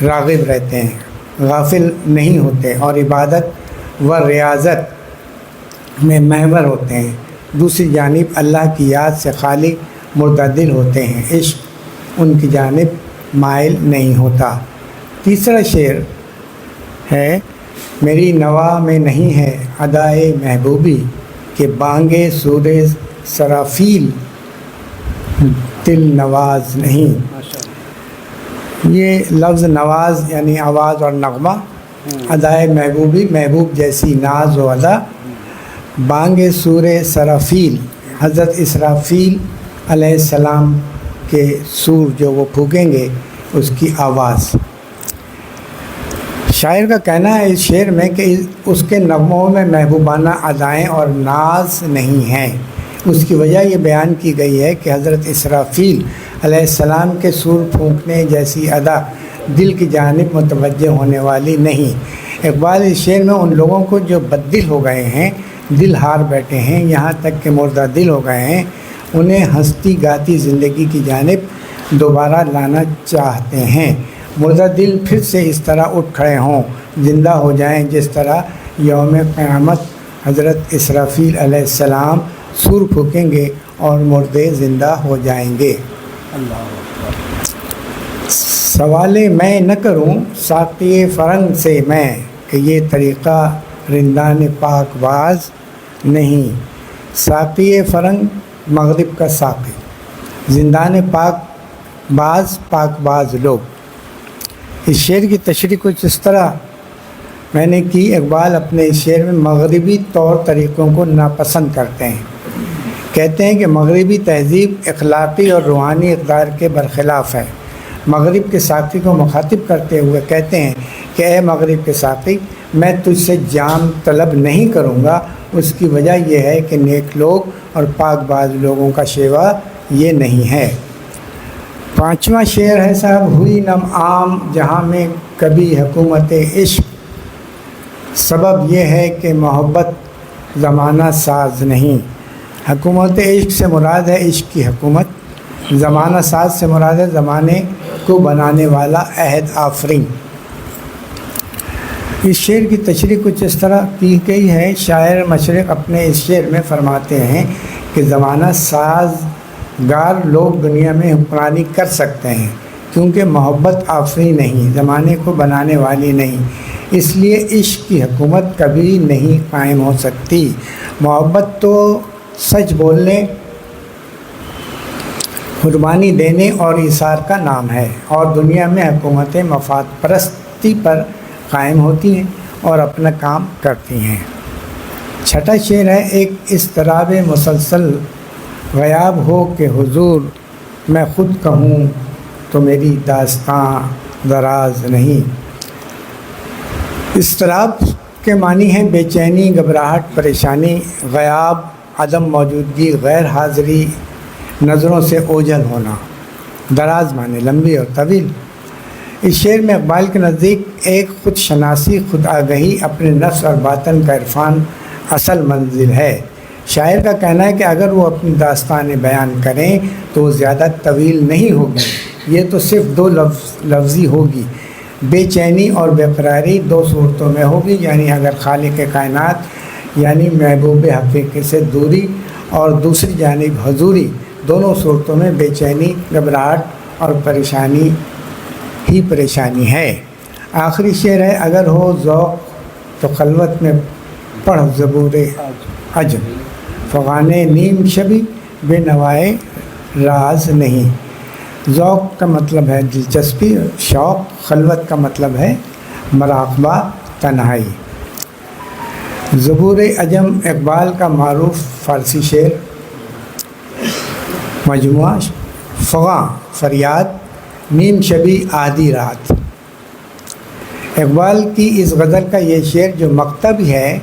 راغب رہتے ہیں, غافل نہیں ہوتے اور عبادت و ریاضت میں محور ہوتے ہیں. دوسری جانب اللہ کی یاد سے خالی مردہ دل ہوتے ہیں. عشق ان کی جانب مائل نہیں ہوتا. تیسرا شعر ہے میری نوا میں نہیں ہے ادائے محبوبی کہ بانگے سورے سرافیل دل نواز نہیں. یہ لفظ نواز یعنی آواز اور نغمہ, ادائے محبوبی محبوب جیسی ناز و ادا, بانگے سورے سرافیل حضرت اسرافیل علیہ السلام کے سور جو وہ پھونکیں گے اس کی آواز. شاعر کا کہنا ہے اس شعر میں کہ اس کے نغموں میں محبوبانہ ادائیں اور ناز نہیں ہیں. اس کی وجہ یہ بیان کی گئی ہے کہ حضرت اسرافیل علیہ السلام کے سور پھونکنے جیسی ادا دل کی جانب متوجہ ہونے والی نہیں. اقبال اس شعر میں ان لوگوں کو جو بددل ہو گئے ہیں, دل ہار بیٹھے ہیں, یہاں تک کہ مردہ دل ہو گئے ہیں, انہیں ہنستی گاتی زندگی کی جانب دوبارہ لانا چاہتے ہیں. مردہ دل پھر سے اس طرح اٹھ کھڑے ہوں, زندہ ہو جائیں جس طرح یوم قیامت حضرت اسرافیل علیہ السلام سور پھونکیں گے اور مردے زندہ ہو جائیں گے. سوال میں نہ کروں ساقی فرنگ سے میں کہ یہ طریقہ رندان پاک باز نہیں. ساقی فرنگ مغرب کا ساقی, زندان پاک باز لوگ. اس شعر کی تشریح کچھ اس طرح میں نے کی. اقبال اپنے اس شعر میں مغربی طور طریقوں کو ناپسند کرتے ہیں. کہتے ہیں کہ مغربی تہذیب اخلاقی اور روحانی اقدار کے برخلاف ہے. مغرب کے ساقی کو مخاطب کرتے ہوئے کہتے ہیں کہ اے مغرب کے ساقی, میں تجھ سے جام طلب نہیں کروں گا. اس کی وجہ یہ ہے کہ نیک لوگ اور پاک باز لوگوں کا شیوا یہ نہیں ہے. پانچواں شعر ہے صاحب ہوئی نم عام جہاں میں کبھی حکومت عشق. سبب یہ ہے کہ محبت زمانہ ساز نہیں. حکومت عشق سے مراد ہے عشق کی حکومت, زمانہ ساز سے مراد ہے زمانے کو بنانے والا عہد آفرین. اس شعر کی تشریح کچھ اس طرح کی گئی ہے. شاعر مشرق اپنے اس شعر میں فرماتے ہیں کہ زمانہ سازگار لوگ دنیا میں حکمرانی کر سکتے ہیں کیونکہ محبت آفرین نہیں, زمانے کو بنانے والی نہیں. اس لیے عشق کی حکومت کبھی نہیں قائم ہو سکتی. محبت تو سچ بولنے, قربانی دینے اور ایثار کا نام ہے, اور دنیا میں حکومتیں مفاد پرستی پر قائم ہوتی ہیں اور اپنا کام کرتی ہیں. چھٹا شعر ہے ایک اضطراب مسلسل غیاب ہو کہ حضور میں خود کہوں تو میری داستاں دراز نہیں. اضطراب کے معنی ہیں بے چینی, گھبراہٹ, پریشانی, غیاب, عدم موجودگی, غیر حاضری, نظروں سے اوجھل ہونا. دراز معنی لمبی اور طویل. اس شعر میں اقبال کے نزدیک ایک خود شناسی, خود آگہی, اپنے نفس اور باطن کا عرفان اصل منزل ہے. شاعر کا کہنا ہے کہ اگر وہ اپنی داستانیں بیان کریں تو وہ زیادہ طویل نہیں ہوگی, یہ تو صرف دو لفظی ہوگی. بے چینی اور بے قراری دو صورتوں میں ہوگی, یعنی اگر خالق کائنات یعنی محبوب حقیقی سے دوری اور دوسری جانب حضوری, دونوں صورتوں میں بے چینی, گھبراہٹ اور پریشانی ہی پریشانی ہے. آخری شعر ہے اگر ہو ذوق تو خلوت میں پڑھ زبور عجم, فغانے نیم شبی بے نوائے راز نہیں. ذوق کا مطلب ہے دلچسپی, شوق. خلوت کا مطلب ہے مراقبہ, تنہائی. زبور عجم اقبال کا معروف فارسی شعر. مجموعہ فغاں فریاد, نیم شبی آدھی رات۔ اقبال کی اس غزل کا یہ شعر جو مقطع بھی ہے،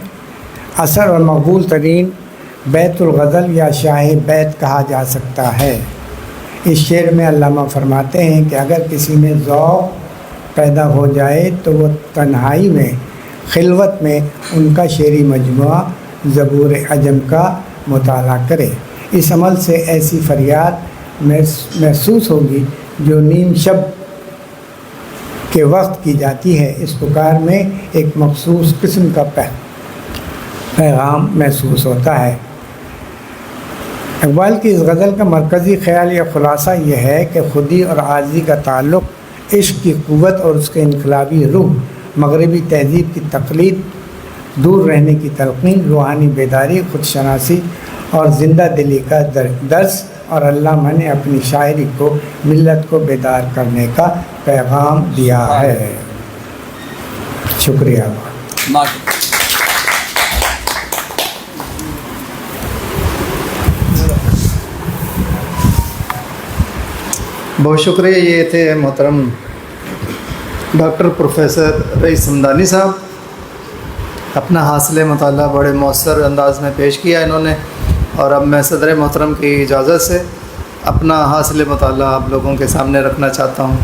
اثر اور مقبول ترین بیت الغزل یا شاہ بیت کہا جا سکتا ہے۔ اس شعر میں علامہ فرماتے ہیں کہ اگر کسی میں ذوق پیدا ہو جائے تو وہ تنہائی میں، خلوت میں ان کا شعری مجموعہ زبور عجم کا مطالعہ کرے۔ اس عمل سے ایسی فریاد محسوس ہوگی جو نیم شب کے وقت کی جاتی ہے۔ اس پکار میں ایک مخصوص قسم کا پیغام محسوس ہوتا ہے۔ اقبال کی اس غزل کا مرکزی خیال یا خلاصہ یہ ہے کہ خودی اور عاجزی کا تعلق، عشق کی قوت اور اس کے انقلابی روح، مغربی تہذیب کی تقلید، دور رہنے کی تلقین، روحانی بیداری، خود شناسی اور زندہ دلی کا درس، اور علامہ نے اپنی شاعری کو ملت کو بیدار کرنے کا پیغام دیا ہے۔ شکریہ۔ بہت شکریہ۔ یہ تھے محترم ڈاکٹر پروفیسر رئیس ہمدانی صاحب۔ اپنا حاصل مطالعہ بڑے مؤثر انداز میں پیش کیا انہوں نے، اور اب میں صدر محترم کی اجازت سے اپنا حاصل مطالعہ آپ لوگوں کے سامنے رکھنا چاہتا ہوں۔